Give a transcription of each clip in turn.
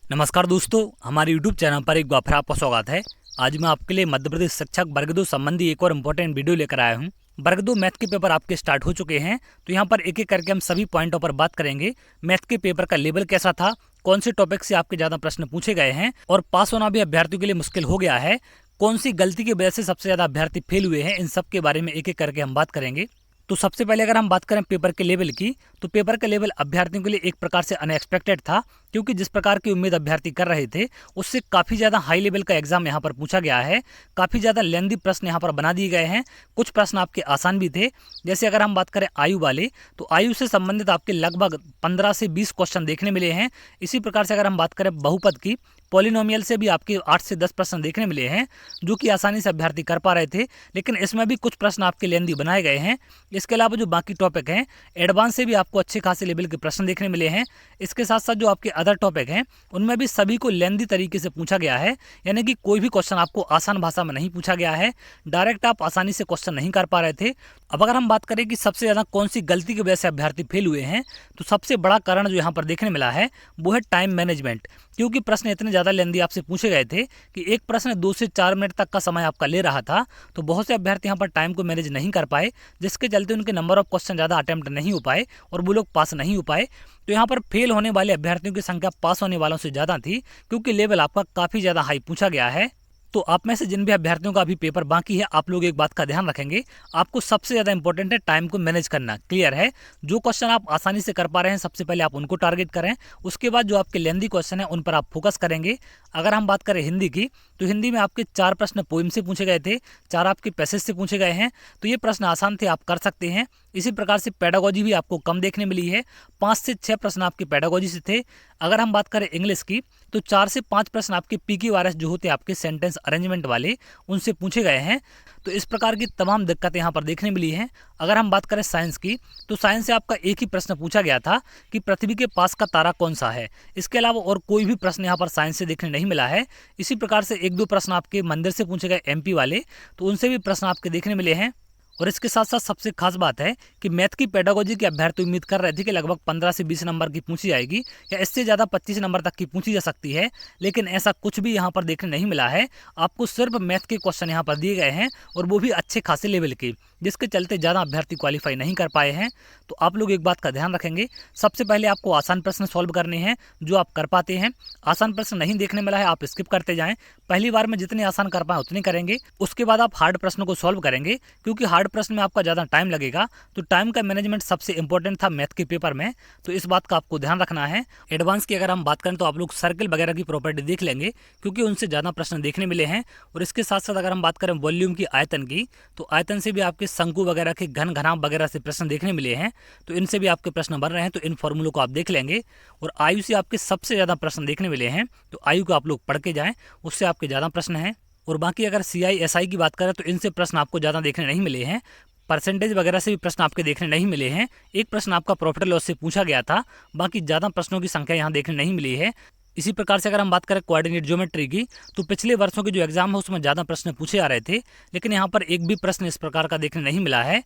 नमस्कार दोस्तों, हमारे YouTube चैनल पर एक बार फिर आपका स्वागत है। आज मैं आपके लिए मध्य प्रदेश शिक्षक वर्ग 2 संबंधी एक और इम्पोर्टेंट वीडियो लेकर आया हूं। वर्ग 2 मैथ के पेपर आपके स्टार्ट हो चुके हैं, तो यहां पर एक एक करके हम सभी पॉइंटों पर बात करेंगे। मैथ के पेपर का लेवल कैसा था, कौन से टॉपिक से आपके ज़्यादा प्रश्न पूछे गए हैं और पास होना भी अभ्यर्थियों के लिए मुश्किल हो गया है, कौन सी गलती की वजह से सबसे ज़्यादा अभ्यर्थी फेल हुए हैं, इन सब के बारे में एक एक करके हम बात करेंगे। तो सबसे पहले अगर हम बात करें पेपर के लेवल की, तो पेपर का लेवल अभ्यर्थियों के लिए एक प्रकार से अनएक्सपेक्टेड था, क्योंकि जिस प्रकार की उम्मीद अभ्यर्थी कर रहे थे उससे काफ़ी ज़्यादा हाई लेवल का एग्जाम यहाँ पर पूछा गया है। काफ़ी ज़्यादा लेंदी प्रश्न यहाँ पर बना दिए गए हैं। कुछ प्रश्न आपके आसान भी थे, जैसे अगर हम बात करें आयु वाले, तो आयु से संबंधित आपके लगभग 15 से 20 क्वेश्चन देखने मिले हैं। इसी प्रकार से अगर हम बात करें बहुपद की, पॉलिनोमियल से भी आपके 8 से 10 प्रश्न देखने मिले हैं, जो कि आसानी से अभ्यर्थी कर पा रहे थे, लेकिन इसमें भी कुछ प्रश्न आपके लेंदी बनाए गए हैं। इसके अलावा जो बाकी टॉपिक हैं, एडवांस से भी आपको अच्छे खासे लेवल के प्रश्न देखने मिले हैं। इसके साथ साथ जो आपके अदर टॉपिक हैं, उनमें भी सभी को लेंदी तरीके से पूछा गया है, यानी कि कोई भी क्वेश्चन आपको आसान भाषा में नहीं पूछा गया है। डायरेक्ट आप आसानी से क्वेश्चन नहीं कर पा रहे थे। अब अगर हम बात करें कि सबसे ज़्यादा कौन सी गलती की वजह से अभ्यर्थी फेल हुए हैं, तो सबसे बड़ा कारण जो यहाँ पर देखने मिला है वो है टाइम मैनेजमेंट। क्योंकि प्रश्न इतने ज़्यादा लेंदी आपसे पूछे गए थे कि एक प्रश्न 2 से 4 मिनट तक का समय आपका ले रहा था, तो बहुत से अभ्यर्थी यहाँ पर टाइम को मैनेज नहीं कर पाए, जिसके चलते उनके नंबर ऑफ क्वेश्चन ज़्यादा अटेम्प्ट नहीं हो पाए और वो लोग पास नहीं हो पाए। तो यहाँ पर फेल होने वाले अभ्यर्थियों की संख्या पास होने वालों से ज़्यादा थी, क्योंकि लेवल आपका काफ़ी ज़्यादा हाई पूछा गया है। तो आप में से जिन भी अभ्यर्थियों का अभी पेपर बाकी है, आप लोग एक बात का ध्यान रखेंगे, आपको सबसे ज़्यादा इंपॉर्टेंट है टाइम को मैनेज करना। क्लियर है? जो क्वेश्चन आप आसानी से कर पा रहे हैं, सबसे पहले आप उनको टारगेट करें। उसके बाद जो आपके लेंदी क्वेश्चन है उन पर आप फोकस करेंगे। अगर हम बात करें हिंदी की, तो हिंदी में आपके 4 प्रश्न पोइम से पूछे गए थे, 4 आपके पैसेज से पूछे गए हैं, तो ये प्रश्न आसान थे, आप कर सकते हैं। इसी प्रकार से पेडागोजी भी आपको कम देखने मिली है, 5 से 6 प्रश्न आपके पेडागोजी से थे। अगर हम बात करें इंग्लिश की, तो 4 से 5 प्रश्न आपके PQRS जो होते हैं आपके सेंटेंस अरेंजमेंट वाले, उनसे पूछे गए हैं। तो इस प्रकार की तमाम दिक्कतें यहाँ पर देखने मिली हैं। अगर हम बात करें साइंस की, तो साइंस से आपका एक ही प्रश्न पूछा गया था कि पृथ्वी के पास का तारा कौन सा है। इसके अलावा और कोई भी प्रश्न यहाँ पर साइंस से देखने नहीं मिला है। इसी प्रकार से 1-2 प्रश्न आपके मंदिर से पूछे गए MP वाले, तो उनसे भी प्रश्न आपके देखने मिले हैं। और इसके साथ साथ सबसे खास बात है कि मैथ की पेडागोजी के अभ्यर्थी उम्मीद कर रहे थे कि लगभग 15 से 20 नंबर की पूछी जाएगी, या इससे ज़्यादा 25 नंबर तक की पूछी जा सकती है, लेकिन ऐसा कुछ भी यहाँ पर देखने नहीं मिला है। आपको सिर्फ मैथ के क्वेश्चन यहाँ पर दिए गए हैं, और वो भी अच्छे खासे लेवल के, जिसके चलते ज़्यादा अभ्यर्थी क्वालिफाई नहीं कर पाए हैं। तो आप लोग एक बात का ध्यान रखेंगे, सबसे पहले आपको आसान प्रश्न सॉल्व करने हैं, जो आप कर पाते हैं। आसान प्रश्न नहीं देखने मिला है, आप स्किप करते जाएं। पहली बार में जितने आसान कर पाए उतने करेंगे, उसके बाद आप हार्ड प्रश्न को सॉल्व करेंगे, क्योंकि हार्ड प्रश्न में आपका ज़्यादा टाइम लगेगा। तो टाइम का मैनेजमेंट सबसे इंपॉर्टेंट था मैथ के पेपर में, तो इस बात का आपको ध्यान रखना है। एडवांस की अगर हम बात करें, तो आप लोग सर्कल वगैरह की प्रॉपर्टी देख लेंगे, क्योंकि उनसे ज़्यादा प्रश्न देखने मिले हैं। और इसके साथ साथ अगर हम बात करें वॉल्यूम की, आयतन की, तो आयतन से भी आपके शंकु वगैरह के घन घनाभ वगैरह से प्रश्न देखने मिले हैं, तो इनसे भी आपके प्रश्न बन रहे हैं, तो इन फॉर्मूलों को आप देख लेंगे। और आयु से आपके सबसे ज़्यादा प्रश्न देखने मिले हैं, तो आयु को आप लोग पढ़ के जाएँ, उससे आपके ज़्यादा प्रश्न हैं। और बाकी अगर CI SI की बात करें, तो इनसे प्रश्न आपको ज़्यादा देखने नहीं मिले हैं। परसेंटेज वगैरह से भी प्रश्न आपके देखने नहीं मिले हैं। एक प्रश्न आपका प्रॉफिट लॉस से पूछा गया था, बाकी ज़्यादा प्रश्नों की संख्या यहाँ देखने नहीं मिली है। इसी प्रकार से अगर हम बात करें कोऑर्डिनेट ज्योमेट्री की, तो पिछले वर्षों के जो एग्जाम है उसमें ज़्यादा प्रश्न पूछे आ रहे थे, लेकिन यहाँ पर एक भी प्रश्न इस प्रकार का देखने नहीं मिला है।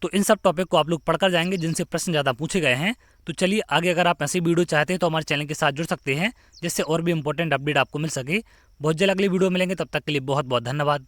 तो इन सब टॉपिक को आप लोग पढ़कर जाएंगे, जिनसे प्रश्न ज़्यादा पूछे गए हैं। तो चलिए आगे, अगर आप ऐसी वीडियो चाहते हैं तो हमारे चैनल के साथ जुड़ सकते हैं, जिससे और भी इंपॉर्टेंट अपडेट आपको मिल सके। बहुत जल्द अगली वीडियो मिलेंगे, तब तक के लिए बहुत बहुत धन्यवाद।